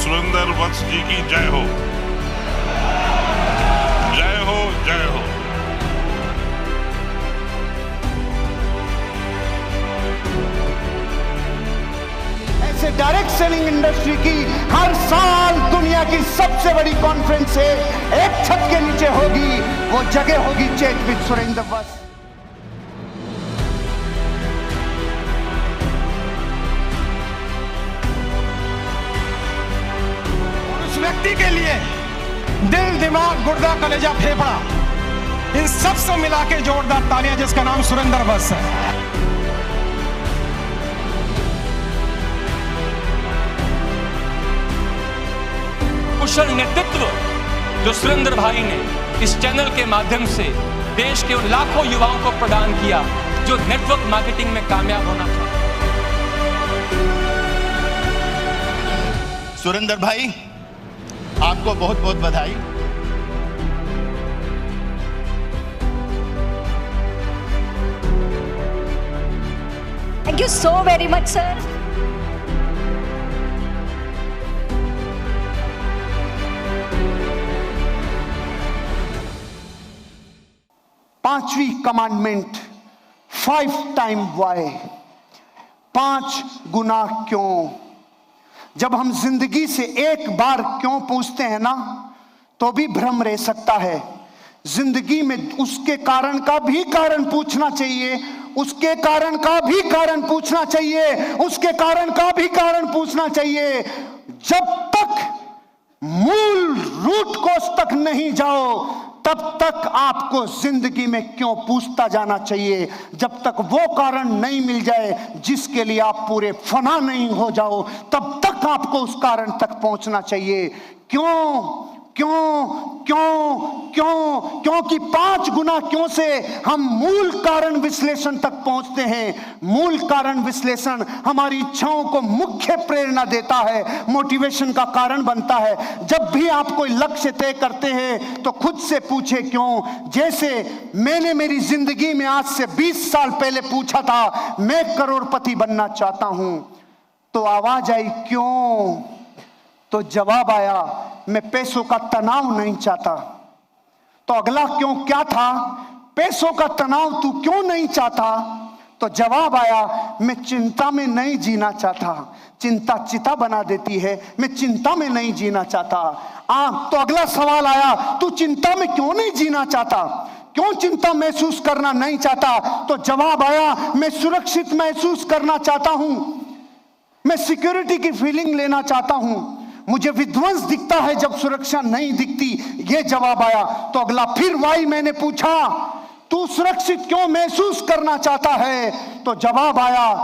सुरेंद्र वत्स जी की जय हो, जय हो, जय हो। ऐसे डायरेक्ट सेलिंग इंडस्ट्री की हर साल दुनिया की सबसे बड़ी कॉन्फ्रेंस है, एक छत के नीचे होगी, वो जगह होगी चैट विद सुरेंद्र वत्स। व्यक्ति के लिए दिल, दिमाग, गुर्दा, कलेजा, फेफड़ा, इन सब से मिला के जोरदार तालियां, जिसका नाम सुरेंद्र वत्स है। कुशल नेतृत्व जो सुरेंद्र भाई ने इस चैनल के माध्यम से देश के उन लाखों युवाओं को प्रदान किया जो नेटवर्क मार्केटिंग में कामयाब होना था। सुरेंद्र भाई, आपको बहुत बहुत बधाई। Thank you so very much, sir. पांचवी कमांडमेंट, 5 टाइम वाई, 5 गुना क्यों। जब हम जिंदगी से एक बार क्यों पूछते हैं ना, तो भी भ्रम रह सकता है। जिंदगी में उसके कारण का भी कारण पूछना चाहिए, उसके कारण का भी कारण पूछना चाहिए, उसके कारण का भी कारण पूछना चाहिए। जब तक मूल रूट कोर्स तक नहीं जाओ, तब तक आपको जिंदगी में क्यों पूछता जाना चाहिए। जब तक वो कारण नहीं मिल जाए जिसके लिए आप पूरे फना नहीं हो जाओ, तब तक आपको उस कारण तक पहुंचना चाहिए। क्यों क्यों क्यों क्यों? क्योंकि 5 गुना क्यों से हम मूल कारण विश्लेषण तक पहुंचते हैं। मूल कारण विश्लेषण हमारी इच्छाओं को मुख्य प्रेरणा देता है, मोटिवेशन का कारण बनता है। जब भी आप कोई लक्ष्य तय करते हैं तो खुद से पूछे क्यों। जैसे मैंने मेरी जिंदगी में आज से 20 साल पहले पूछा था, मैं करोड़पति बनना चाहता हूं, तो आवाज आई क्यों, तो जवाब आया मैं पैसों का तनाव नहीं चाहता। तो अगला क्यों क्या था, पैसों का तनाव तू क्यों नहीं चाहता, तो जवाब आया मैं चिंता में नहीं जीना चाहता। चिंता चिता बना देती है, मैं चिंता में नहीं जीना चाहता। तो अगला सवाल आया तू चिंता में क्यों नहीं जीना चाहता, क्यों चिंता महसूस करना नहीं चाहता, तो जवाब आया मैं सुरक्षित महसूस करना चाहता हूं, मैं सिक्योरिटी की फीलिंग लेना चाहता हूं, मुझे विध्वंस दिखता है जब सुरक्षा नहीं दिखती, ये जवाब आया। तो अगला फिर वाई मैंने पूछा तू सुरक्षित क्यों महसूस करना चाहता है, तो जवाब आया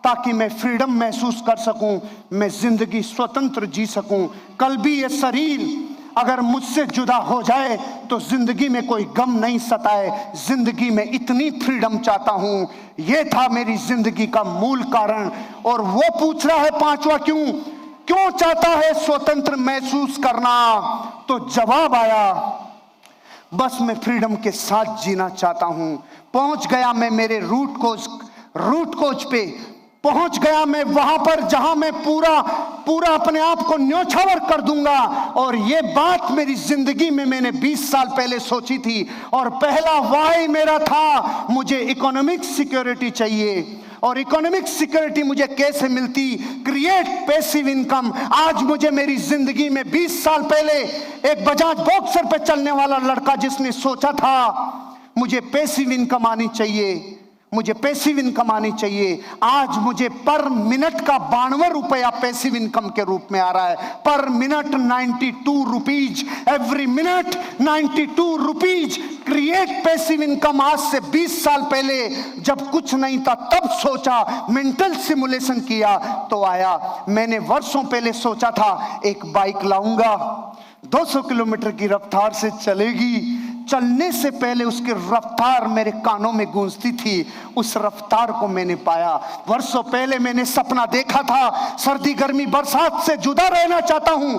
ताकि मैं फ्रीडम महसूस कर सकूं, मैं जिंदगी स्वतंत्र जी सकूं। कल भी ये शरीर अगर मुझसे जुदा हो जाए तो जिंदगी में कोई गम नहीं सताए, जिंदगी में इतनी फ्रीडम चाहता हूं। ये था मेरी जिंदगी का मूल कारण। और वो पूछ रहा है 5वां क्यों, क्यों चाहता है स्वतंत्र महसूस करना, तो जवाब आया बस मैं फ्रीडम के साथ जीना चाहता हूं। पहुंच गया मैं मेरे रूट कोच पे पहुंच गया मैं वहां पर जहां मैं पूरा अपने आप को न्योछावर कर दूंगा। और ये बात मेरी जिंदगी में मैंने 20 साल पहले सोची थी। और पहला वाई मेरा था मुझे इकोनॉमिक सिक्योरिटी चाहिए। और इकोनॉमिक सिक्योरिटी मुझे कैसे मिलती, क्रिएट पैसिव इनकम। आज मुझे मेरी जिंदगी में 20 साल पहले एक बजाज बॉक्सर पे चलने वाला लड़का जिसने सोचा था मुझे पैसिव इनकम आनी चाहिए, मुझे पैसिव इनकम आनी चाहिए, आज मुझे पर मिनट का 92 रुपया पैसिव इनकम के रूप में आ रहा है। पर minute 92 rupees, every minute 92 rupees. Create passive income आज से 20 साल पहले जब कुछ नहीं था तब सोचा, मेंटल सिमुलेशन किया तो आया। मैंने वर्षों पहले सोचा था एक बाइक लाऊंगा, 200 किलोमीटर की रफ्तार से चलेगी। चलने से पहले उसकी रफ्तार मेरे कानों में गूंजती थी, उस रफ्तार को मैंने पाया। वर्षों पहले मैंने सपना देखा था सर्दी गर्मी बरसात से जुदा रहना चाहता हूं।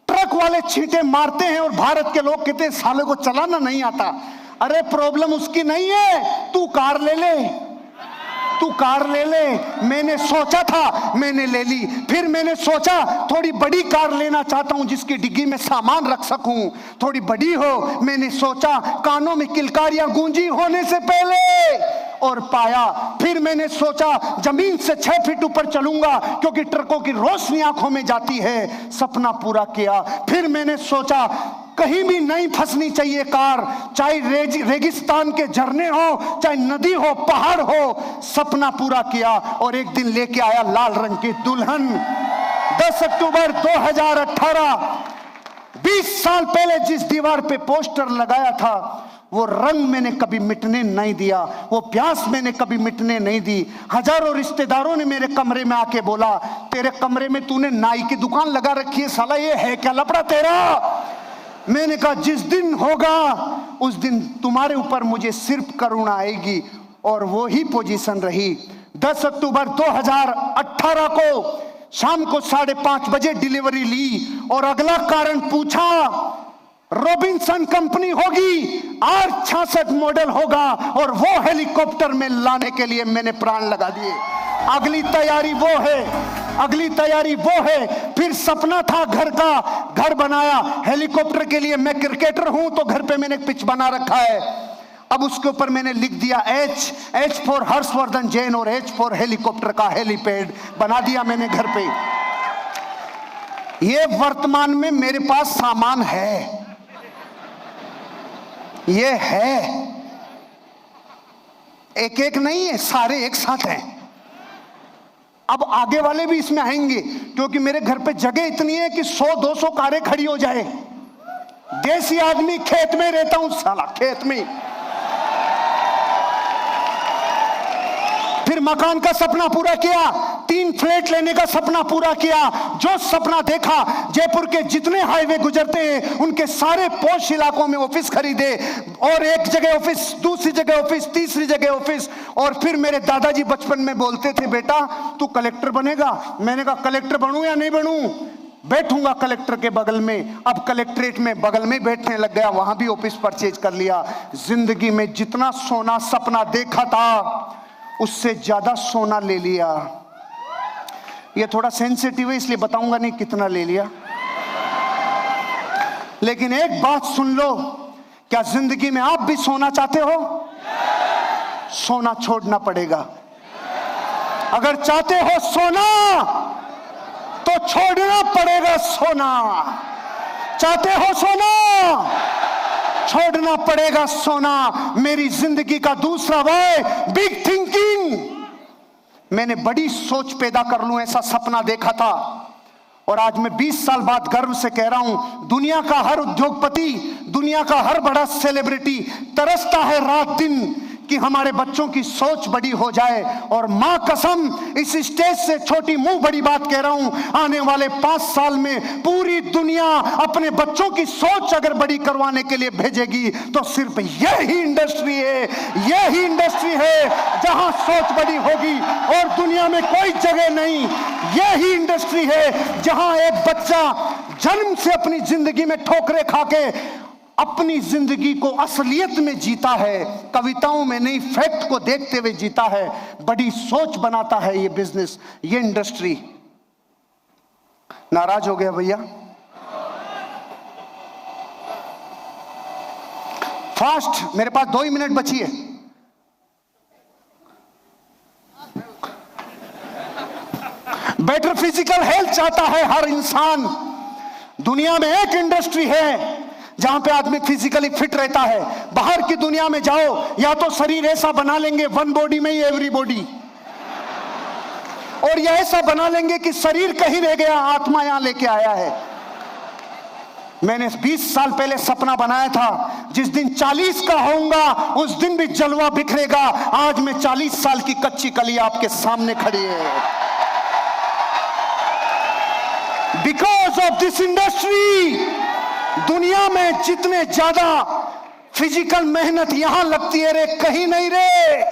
ट्रक वाले छींटे मारते हैं और भारत के लोग कहते हैं साले को चलाना नहीं आता। अरे प्रॉब्लम उसकी नहीं है, तू कार ले ले, तू कार ले ले। मैंने सोचा था, मैंने ले ली। फिर मैंने सोचा थोड़ी बड़ी कार लेना चाहता हूं जिसकी डिग्गी में सामान रख सकूं, थोड़ी बड़ी हो। मैंने सोचा कानों में किलकारियां गूंजी होने से पहले, और पाया। फिर मैंने सोचा जमीन से 6 फीट ऊपर चलूंगा क्योंकि ट्रकों की रोशनी आंखों में जाती है। सपना पूरा किया। फिर मैंने सोचा कहीं भी नहीं फंसनी चाहिए कार, चाहे रेगिस्तान के झरने हो, चाहे नदी हो, पहाड़ हो। सपना पूरा किया और एक दिन लेके आया लाल रंग की दुल्हन। 10 अक्टूबर 2018, 20 साल पहले जिस दीवार पे पोस्टर लगाया था, वो रंग मैंने कभी मिटने नहीं दिया, वो प्यास मैंने कभी मिटने नहीं दी। हजारों रिश्तेदारों ने मेरे कमरे में आके बोला, तेरे कमरे में तूने नाई की दुकान लगा रखी है, साला ये है क्या लफड़ा तेरा? मैंने कहा जिस दिन होगा उस दिन तुम्हारे ऊपर मुझे सिर्फ करुणा आएगी। और वो ही पोजीशन रही। 10 अक्टूबर 2018 को शाम को 5:30 बजे डिलीवरी ली और अगला कारण पूछा। रॉबिन्सन कंपनी होगी, R66 मॉडल होगा, और वो हेलीकॉप्टर में लाने के लिए मैंने प्राण लगा दिए। अगली तैयारी वो है, अगली तैयारी वो है। फिर सपना था घर का, घर बनाया। हेलीकॉप्टर के लिए मैं क्रिकेटर हूं तो घर पे मैंने पिच बना रखा है। अब उसके ऊपर मैंने लिख दिया H फॉर हर्षवर्धन जैन और H फॉर हेलीकॉप्टर का हेलीपैड बना दिया मैंने घर पे। ये वर्तमान में मेरे पास सामान है, ये है, एक एक नहीं है, सारे एक साथ हैं। अब आगे वाले भी इसमें आएंगे क्योंकि मेरे घर पे जगह इतनी है कि 100-200 कारें खड़ी हो जाए। देसी आदमी, खेत में रहता हूं साला, खेत में। फिर मकान का सपना पूरा किया, 3 फ्लैट लेने का सपना पूरा किया। जो सपना देखा, जयपुर के जितने हाईवे गुजरते हैं उनके सारे पॉश इलाकों में ऑफिस खरीदे, और एक जगह ऑफिस, दूसरी जगह ऑफिस, तीसरी जगह ऑफिस। और फिर मेरे दादाजी बचपन में बोलते थे, बेटा तू कलेक्टर बनेगा। मैंने कहा कलेक्टर बनूं या नहीं बनूं, बैठूंगा कलेक्टर के बगल में। अब कलेक्ट्रेट में बगल में बैठने लग गया, वहां भी ऑफिस परचेज कर लिया। जिंदगी में जितना सोना सपना देखा था उससे ज्यादा सोना ले लिया। ये थोड़ा सेंसिटिव है इसलिए बताऊंगा नहीं कितना ले लिया, लेकिन एक बात सुन लो, क्या जिंदगी में आप भी सोना चाहते हो? सोना छोड़ना पड़ेगा। अगर चाहते हो सोना तो छोड़ना पड़ेगा सोना। चाहते हो सोना, छोड़ना पड़ेगा सोना। मेरी जिंदगी का दूसरा वाय, बिग थिंकिंग। मैंने बड़ी सोच पैदा कर लूं ऐसा सपना देखा था, और आज मैं 20 साल बाद गर्व से कह रहा हूं, दुनिया का हर उद्योगपति, दुनिया का हर बड़ा सेलिब्रिटी तरसता है रात दिन कि हमारे बच्चों की सोच बड़ी हो जाए। और मां कसम, इस स्टेज से छोटी मुंह बड़ी बात कह रहा हूं, आने वाले 5 साल में पूरी दुनिया अपने बच्चों की सोच अगर बड़ी करवाने के लिए भेजेगी तो सिर्फ यही इंडस्ट्री है, यही इंडस्ट्री है जहां सोच बड़ी होगी, और दुनिया में कोई जगह नहीं। यही इंडस्ट्री है जहां एक बच्चा जन्म से अपनी जिंदगी में ठोकरें खाके अपनी जिंदगी को असलियत में जीता है, कविताओं में नहीं फैक्ट को देखते हुए जीता है। बड़ी सोच बनाता है ये बिजनेस, ये इंडस्ट्री। नाराज हो गया भैया? फास्ट, मेरे पास 2 ही मिनट बची है। बेटर फिजिकल हेल्थ चाहता है हर इंसान। दुनिया में एक इंडस्ट्री है जहां पे आदमी फिजिकली फिट रहता है। बाहर की दुनिया में जाओ, या तो शरीर ऐसा बना लेंगे वन बॉडी में ही एवरी बॉडी, और ये ऐसा बना लेंगे कि शरीर कहीं रह गया, आत्मा यहां लेके आया है। मैंने 20 साल पहले सपना बनाया था, जिस दिन 40 का होऊंगा उस दिन भी जलवा बिखरेगा। आज मैं 40 साल की कच्ची कली आपके सामने खड़ी है। बिकॉज ऑफ दिस इंडस्ट्री, दुनिया में जितने ज्यादा फिजिकल मेहनत यहां लगती है रे, कहीं नहीं रे।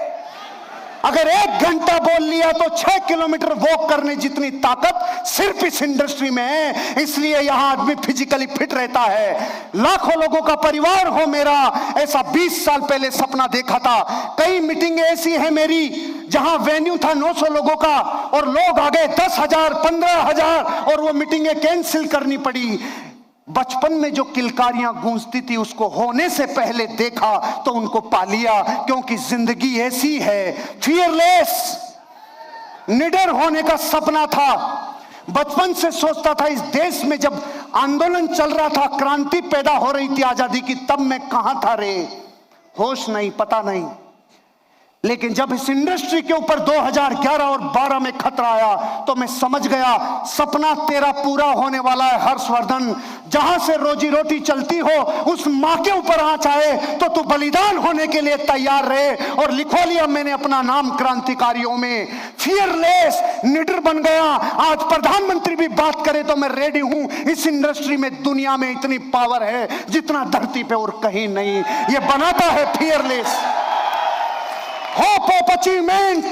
अगर 1 घंटा बोल लिया तो 6 किलोमीटर वॉक करने जितनी ताकत सिर्फ इस इंडस्ट्री में है। इसलिए यहां आदमी फिजिकली फिट रहता है। लाखों लोगों का परिवार हो मेरा, ऐसा 20 साल पहले सपना देखा था। कई मीटिंगें ऐसी हैं मेरी जहां वेन्यू था 900 लोगों का और लोग आ गए 10,000 15,000 और वो मीटिंगें कैंसिल करनी पड़ी। बचपन में जो किलकारियां गूंजती थी उसको होने से पहले देखा तो उनको पा लिया, क्योंकि जिंदगी ऐसी है। फियरलेस, निडर होने का सपना था। बचपन से सोचता था इस देश में जब आंदोलन चल रहा था, क्रांति पैदा हो रही थी आजादी की, तब मैं कहां था रे, होश नहीं, पता नहीं। लेकिन जब इस इंडस्ट्री के ऊपर 2011 और 12 में खतरा आया तो मैं समझ गया सपना तेरा पूरा होने वाला है हर्षवर्धन। जहां से रोजी रोटी चलती हो उस मां के ऊपर आंच आए तो तू बलिदान होने के लिए तैयार रहे। और लिखो लिया मैंने अपना नाम क्रांतिकारियों में। फियरलेस, निडर बन गया। आज प्रधानमंत्री भी बात करे तो मैं रेडी हूं। इस इंडस्ट्री में दुनिया में इतनी पावर है जितना धरती पे और कहीं नहीं। ये बनाता है फियरलेस। होप ऑफ अचीवमेंट,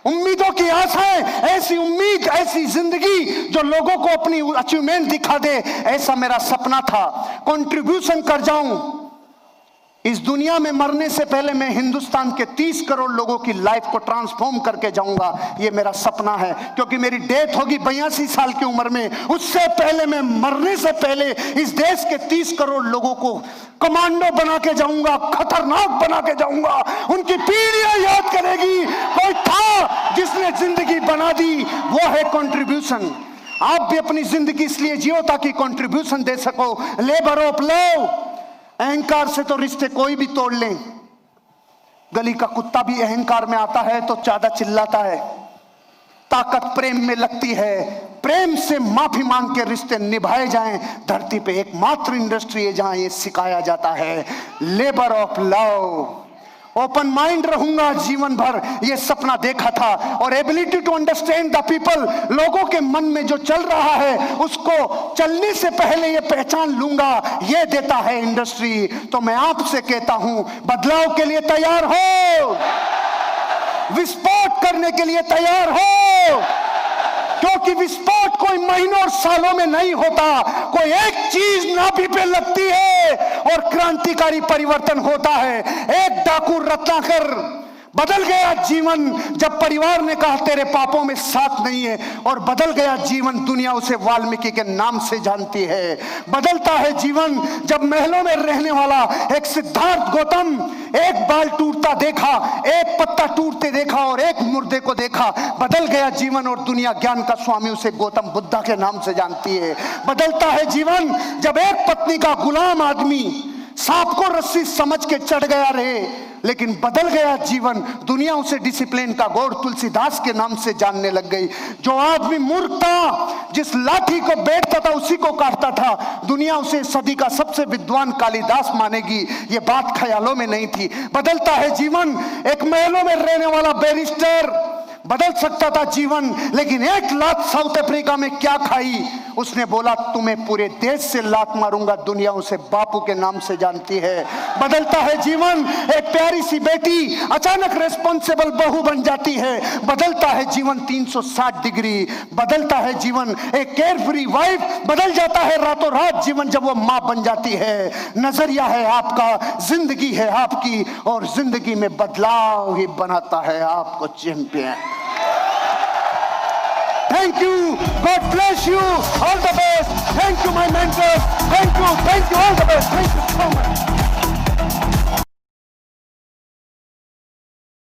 उम्मीदों की आशाएं, ऐसी उम्मीद, ऐसी जिंदगी जो लोगों को अपनी अचीवमेंट दिखा दे, ऐसा मेरा सपना था। कंट्रीब्यूशन कर जाऊं इस दुनिया में। मरने से पहले मैं हिंदुस्तान के 30 करोड़ लोगों की लाइफ को ट्रांसफॉर्म करके जाऊंगा, ये मेरा सपना है। क्योंकि मेरी डेथ होगी 82 साल की उम्र में, उससे पहले मैं मरने से पहले इस देश के 30 करोड़ लोगों को कमांडो बना के जाऊंगा, खतरनाक बना के जाऊंगा। उनकी पीढ़ियां याद करेगी कोई था जिसने जिंदगी बना दी, वो है कंट्रीब्यूशन। आप भी अपनी जिंदगी इसलिए जियो ताकि कंट्रीब्यूशन दे सको। लेबर ऑफ लव, अहंकार से तो रिश्ते कोई भी तोड़ लें। गली का कुत्ता भी अहंकार में आता है तो ज्यादा चिल्लाता है। ताकत प्रेम में लगती है। प्रेम से माफी मांग के रिश्ते निभाए जाएं। धरती पे एकमात्र इंडस्ट्री है जहां ये सिखाया जाता है, labour of love. Open mind रहूंगा जीवन भर, ये सपना देखा था। और ability to understand the people, लोगों के मन में जो चल रहा है उसको चलने से पहले ये पहचान लूंगा, ये देता है इंडस्ट्री। तो मैं आपसे कहता हूं, बदलाव के लिए तैयार हो, विस्फोट करने के लिए तैयार हो। क्योंकि विस्फोट कोई महीनों और सालों में नहीं होता, कोई एक चीज नाभि पे लगती है और क्रांतिकारी परिवर्तन होता है। एक डाकू रत्नाकर बदल गया जीवन जब परिवार ने कहा तेरे पापों में साथ नहीं है, और बदल गया जीवन, दुनिया उसे वाल्मीकि के नाम से जानती है। बदलता है जीवन जब महलों में रहने वाला एक सिद्धार्थ गौतम एक बाल टूटता देखा, एक पत्ता टूटते देखा और एक मुर्दे को देखा। बदल गया जीवन और दुनिया ज्ञान का स्वामी उसे गौतम बुद्धा के नाम से जानती है। बदलता है जीवन जब एक पत्नी का गुलाम आदमी सांप को रस्सी समझ के चढ़ गया रहे, लेकिन बदल गया जीवन, दुनिया उसे डिसिप्लिन का गौर तुलसीदास के नाम से जानने लग गई। जो आदमी मूर्ख था, जिस लाठी को बैठता था उसी को काटता था, दुनिया उसे सदी का सबसे विद्वान कालिदास मानेगी। ये बात ख्यालों में नहीं थी। बदलता है जीवन, एक महलों में रहने वाला बैरिस्टर बदल सकता था जीवन, लेकिन एक लात साउथ अफ्रीका में क्या खाई, उसने बोला तुम्हें पूरे देश से लात मारूंगा, दुनिया उसे बापू के नाम से जानती है। बदलता है जीवन, एक प्यारी सी बेटी अचानक रेस्पॉन्सिबल बहू बन जाती है। बदलता है जीवन 360 डिग्री। बदलता है जीवन, एक केयर फ्री वाइफ बदल जाता है रातों रात जीवन जब वो मां बन जाती है। नजरिया है आपका, जिंदगी है आपकी, और जिंदगी में बदलाव ही बनाता है आपको champion. Thank you. God bless you. All the best. Thank you, my mentors. Thank you. All the best. Thank you so much.